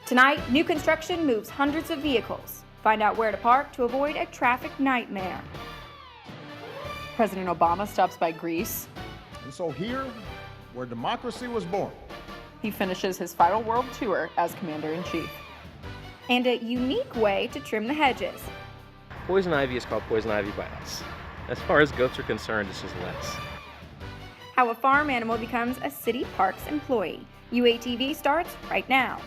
Tonight, new construction moves hundreds of vehicles. Find out where to park to avoid a traffic nightmare. President Obama stops by Greece. And so here, where democracy was born, he finishes his final world tour as Commander-in-Chief. And a unique way to trim the hedges. Poison ivy is called poison ivy by us. As far as goats are concerned, it's just lettuce. How a farm animal becomes a city parks employee. UATV starts right now.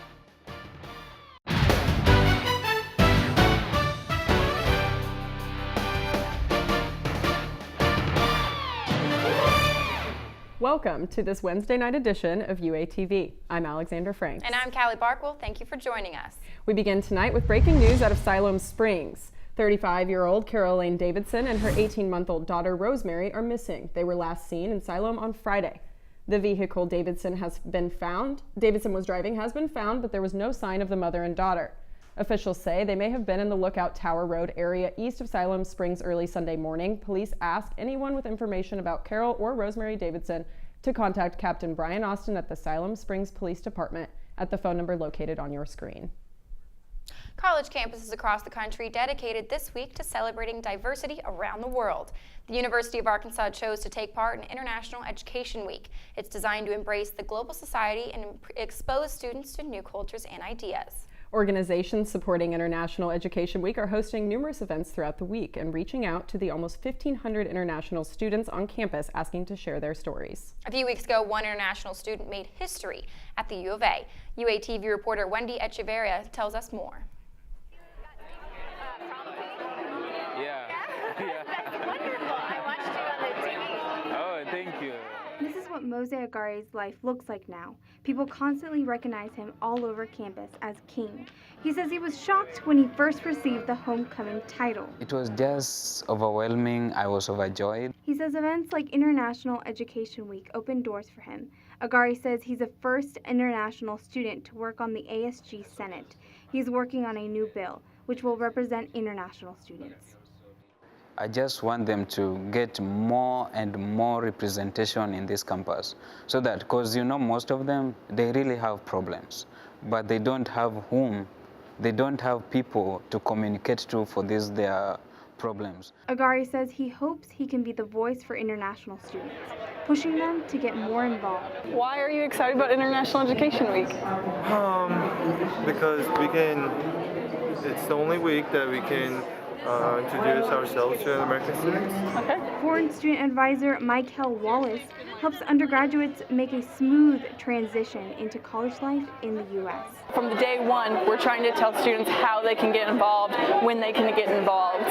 Welcome to this Wednesday night edition of UATV. I'm Alexandra Franks. And I'm Callie Barkwell. Thank you for joining us. We begin tonight with breaking news out of Siloam Springs. 35-year-old Carol Elaine Davidson and her 18-month-old daughter Rosemary are missing. They were last seen in Siloam on Friday. The vehicle Davidson was driving has been found, but there was no sign of the mother and daughter. Officials say they may have been in the Lookout Tower Road area east of Siloam Springs early Sunday morning. Police ask anyone with information about Carol or Rosemary Davidson to contact Captain Brian Austin at the Siloam Springs Police Department at the phone number located on your screen. College campuses across the country dedicated this week to celebrating diversity around the world. The University of Arkansas chose to take part in International Education Week. It's designed to embrace the global society and expose students to new cultures and ideas. Organizations supporting International Education Week are hosting numerous events throughout the week and reaching out to the almost 1,500 international students on campus asking to share their stories. A few weeks ago, one international student made history at the U of A. UATV reporter Wendy Echeverria tells us more. That's wonderful. I watched you on the TV. Oh, thank you. This is what Mose Agari's life looks like now. People constantly recognize him all over campus as king. He says he was shocked when he first received the homecoming title. It was just overwhelming. I was overjoyed. He says events like International Education Week opened doors for him. Agari says he's the first international student to work on the ASG Senate. He's working on a new bill, which will represent international students. I just want them to get more and more representation in this campus. So that, because you know, most of them, they really have problems, but they don't have people to communicate to for their problems. Agari says he hopes he can be the voice for international students, pushing them to get more involved. Why are you excited about International Education Week? Because it's the only week that we can introduce ourselves to American students. Okay. Foreign student advisor Michael Wallace helps undergraduates make a smooth transition into college life in the U.S. From the day one, we're trying to tell students how they can get involved, when they can get involved.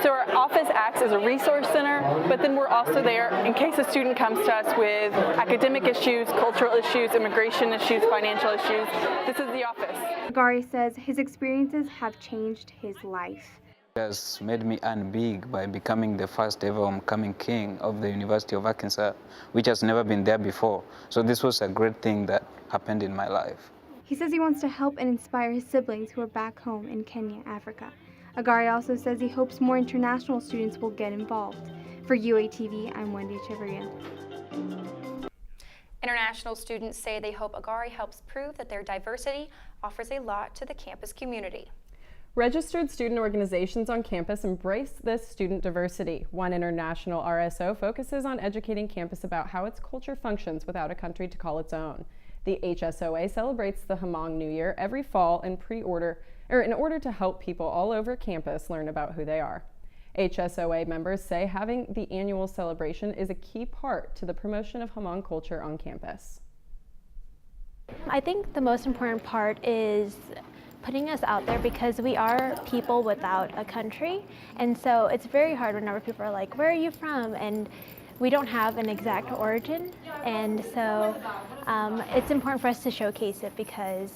So our office acts as a resource center, but then we're also there in case a student comes to us with academic issues, cultural issues, immigration issues, financial issues. This is the office. Agari says his experiences have changed his life. It has made me earn big by becoming the first ever homecoming king of the University of Arkansas, which has never been there before. So this was a great thing that happened in my life. He says he wants to help and inspire his siblings who are back home in Kenya, Africa. Agari also says he hopes more international students will get involved. For UATV, I'm Wendy Echeverria. International students say they hope Agari helps prove that their diversity offers a lot to the campus community. Registered student organizations on campus embrace this student diversity. One international RSO focuses on educating campus about how its culture functions without a country to call its own. The HSOA celebrates the Hammond New Year every fall in order to help people all over campus learn about who they are. HSOA members say having the annual celebration is a key part to the promotion of Hammond culture on campus. I think the most important part is putting us out there because we are people without a country, and so it's very hard whenever people are like, where are you from? And we don't have an exact origin, and so it's important for us to showcase it because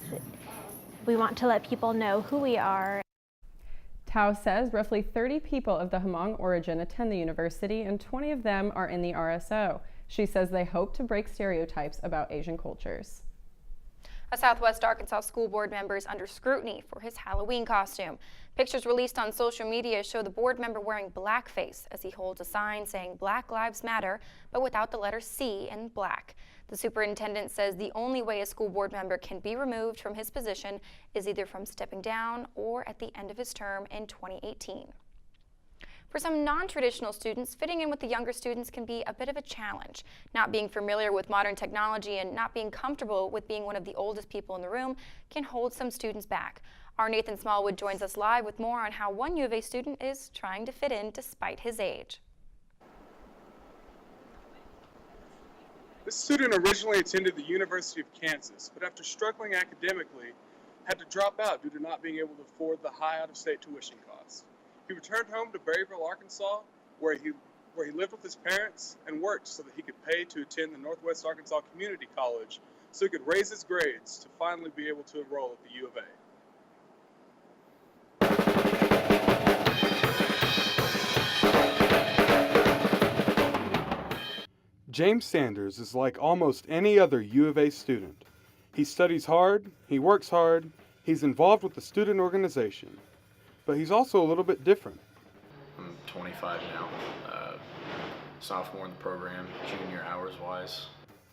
we want to let people know who we are. Tao says roughly 30 people of the Hammond origin attend the university and 20 of them are in the RSO. She says they hope to break stereotypes about Asian cultures. A Southwest Arkansas school board member is under scrutiny for his Halloween costume. Pictures released on social media show the board member wearing blackface as he holds a sign saying Black Lives Matter, but without the letter C in black. The superintendent says the only way a school board member can be removed from his position is either from stepping down or at the end of his term in 2018. For some non-traditional students, fitting in with the younger students can be a bit of a challenge. Not being familiar with modern technology and not being comfortable with being one of the oldest people in the room can hold some students back. Our Nathan Smallwood joins us live with more on how one U of A student is trying to fit in despite his age. This student originally attended the University of Kansas, but after struggling academically, had to drop out due to not being able to afford the high out-of-state tuition costs. He returned home to Berryville, Arkansas, where he lived with his parents and worked so that he could pay to attend the Northwest Arkansas Community College so he could raise his grades to finally be able to enroll at the U of A. James Sanders is like almost any other U of A student. He studies hard, he works hard, he's involved with the student organization, but he's also a little bit different. I'm 25 now, sophomore in the program, junior hours-wise.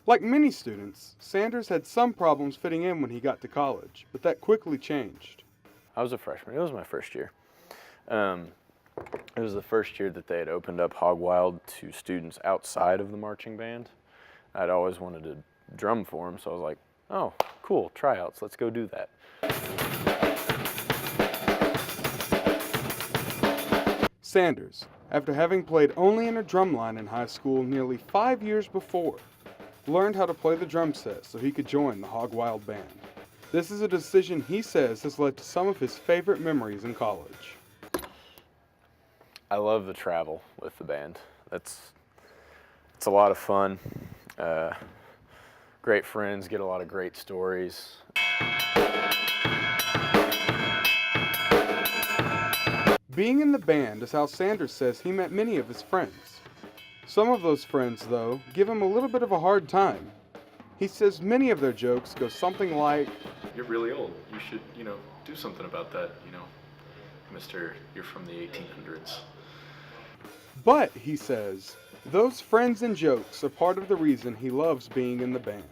Like many students, Sanders had some problems fitting in when he got to college, but that quickly changed. I was a freshman. It was my first year. It was the first year that they had opened up Hog Wild to students outside of the marching band. I'd always wanted to drum for them, so I was like, oh, cool, tryouts, let's go do that. Sanders, after having played only in a drumline in high school nearly 5 years before, learned how to play the drum set so he could join the Hog Wild band. This is a decision he says has led to some of his favorite memories in college. I love the travel with the band. It's a lot of fun. Great friends, get a lot of great stories. Being in the band is how Sanders says he met many of his friends. Some of those friends, though, give him a little bit of a hard time. He says many of their jokes go something like, You're really old. You should, do something about that, Mr. You're from the 1800s. But, he says, those friends and jokes are part of the reason he loves being in the band.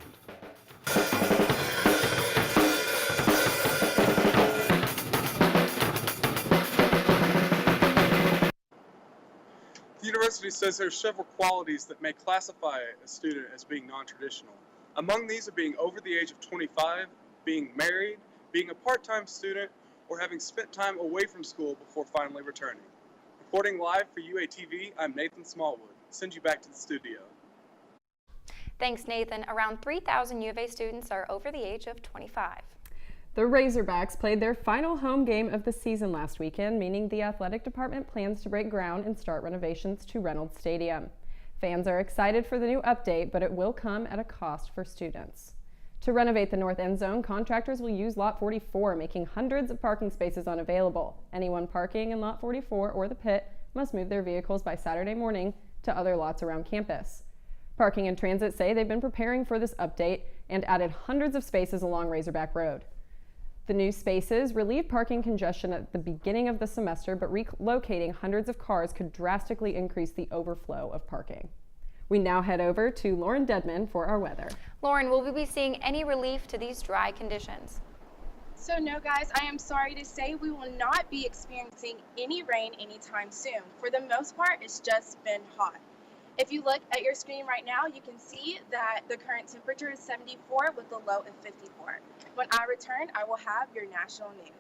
The university says there are several qualities that may classify a student as being non-traditional. Among these are being over the age of 25, being married, being a part-time student, or having spent time away from school before finally returning. Reporting live for UATV, I'm Nathan Smallwood. Send you back to the studio. Thanks, Nathan. Around 3,000 U of A students are over the age of 25. The Razorbacks played their final home game of the season last weekend, meaning the athletic department plans to break ground and start renovations to Reynolds Stadium. Fans are excited for the new update, but it will come at a cost for students. To renovate the north end zone, contractors will use Lot 44, making hundreds of parking spaces unavailable. Anyone parking in Lot 44 or the pit must move their vehicles by Saturday morning to other lots around campus. Parking and Transit say they've been preparing for this update and added hundreds of spaces along Razorback Road. The new spaces relieve parking congestion at the beginning of the semester, but relocating hundreds of cars could drastically increase the overflow of parking. We now head over to Lauren Dedman for our weather. Lauren, will we be seeing any relief to these dry conditions? So no, guys, I am sorry to say we will not be experiencing any rain anytime soon. For the most part, it's just been hot. If you look at your screen right now, you can see that the current temperature is 74 with a low of 54. When I return, I will have your national news.